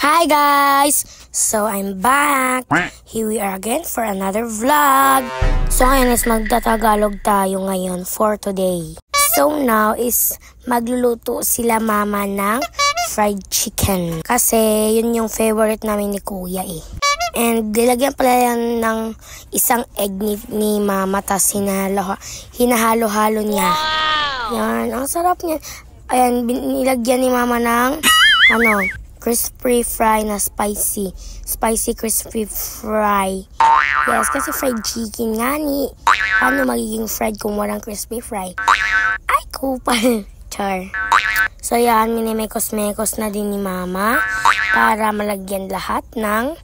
Hi guys! So I'm back. Here we are again for another vlog. So ngayon is magtatagalog tayo ngayon for today. So now is magluluto sila mama ng fried chicken. Kasi yun yung favorite namin ni kuya eh. And dilagyan pala yan ng isang egg ni mama, tas hinahalo-halo niya. Yan, ang sarap niya. Ayan, nilagyan ni mama ng crispy fry na spicy crispy fry. Yes, kasi fried chicken nga ni. Paano magiging fried kung walang crispy fry? Ay, kupal. Char. So yan, minimekos-mekos na din ni mama para malagyan lahat ng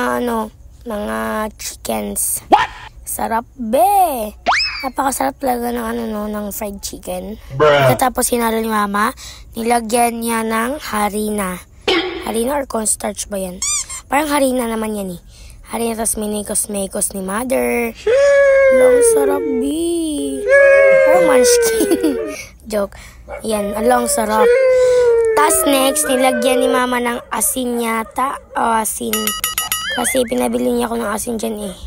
mga chickens. What? Sarap be. Napakasarap talaga ng fried chicken. Tapos hinalo ni mama, nilagyan niya ng harina. Harina or cornstarch ba yan? Parang harina naman yan eh. Harina, tapos minikos-mekos ni mother. Long sarap be. Parang munchkin. Joke. Yan, along sarap. Tapos next, nilagyan ni mama ng asin yata. Asin. Kasi pinabili niya ako ng asin dyan eh.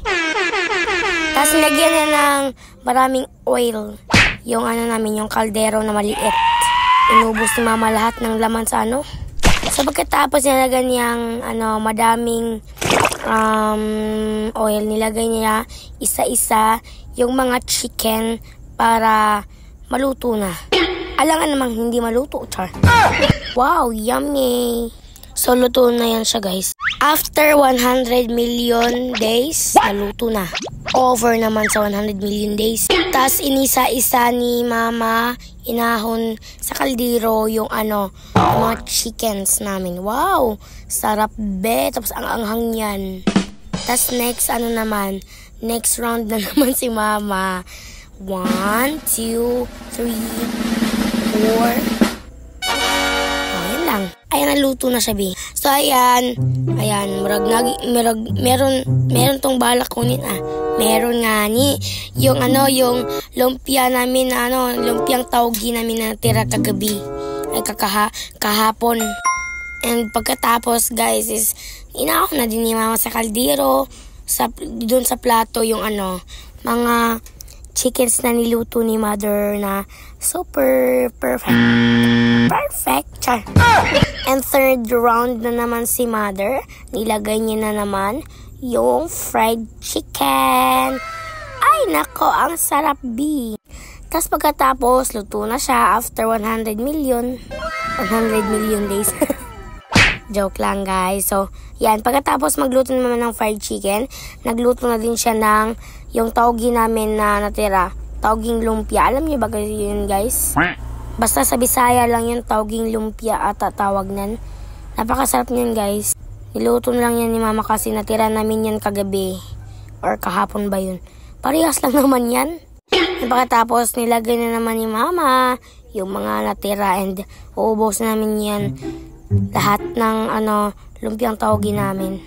Tapos nilagyan niya ng maraming oil. Yung yung kaldero na maliit. Inubos ni mama lahat ng laman sa So pagkatapos nilagyan niyang madaming oil, nilagay niya isa-isa yung mga chicken para maluto na. Alangan namang hindi maluto, char. Wow, yummy. So luto na yan siya, guys. After 100 million days, naluto na. Over naman sa 100 million days. Tapos inisa-isa ni mama, inahon sa kaldero yung mga chickens namin. Wow! Sarap be. Tapos ang anghang yan. Tapos next, next round na naman si mama. 1, 2, 3, 4. Ayan, naluto na siya, be. So, ayan, meron tong balak kunin, meron nga ni, yung lumpia namin, lumpiang tawgi namin na tira kagabi, ay kahapon. And pagkatapos, guys, is, inahon na din ni mama sa kaldero, doon sa plato, yung mga chickens na niluto ni mother na super perfect. Perfect, char. And third round na naman si mother. Nilagay niya na naman yung fried chicken. Ay, nako, ang sarap be. Tapos pagkatapos, luto na siya after 100 million days. Joke lang, guys. So, yan. Pagkatapos magluto naman ng fried chicken, nagluto na din siya ng yung tawgi namin na natira. Tawging lumpia. Alam niyo ba yun, guys? Basta sa Bisaya lang yung tawging lumpia at tawag nan. Napakasarap niyan, guys. Niluto na lang yan ni mama kasi natira namin yan kagabi. Or kahapon ba yun? Parehas lang naman yan. Pagkatapos, nilagay na naman ni mama yung mga natira and uubos namin yan. Lahat ng lumpiang tawgi namin.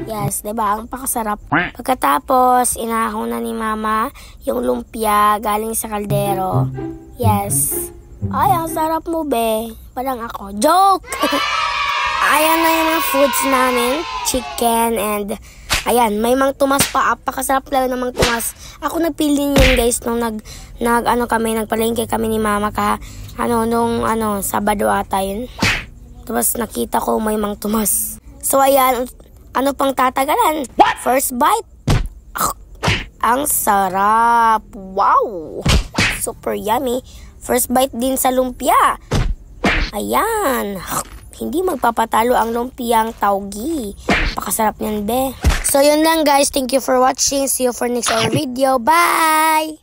Yes, diba? Ang pakasarap. Pagkatapos, inahon na ni mama yung lumpia galing sa kaldero. Yes. Ay, ang sarap mo, be. Parang ako. Joke! Ayan na yung mga foods namin. Chicken and ayan, may mang tumas pa. Pakasarap lang ng mang tumas. Ako nagpili niyan, guys, nung nagpalengke kami ni mama nung Sabado ata yun. Tapos nakita ko may mang tumas. So ayan, pang tatagalan? First bite. Ang sarap. Wow! Super yummy. First bite din sa lumpia. Ayan. Hindi magpapatalo ang lumpiang tawgi. Pakasarap niyan, be. So yun lang, guys. Thank you for watching. See you for next video. Bye!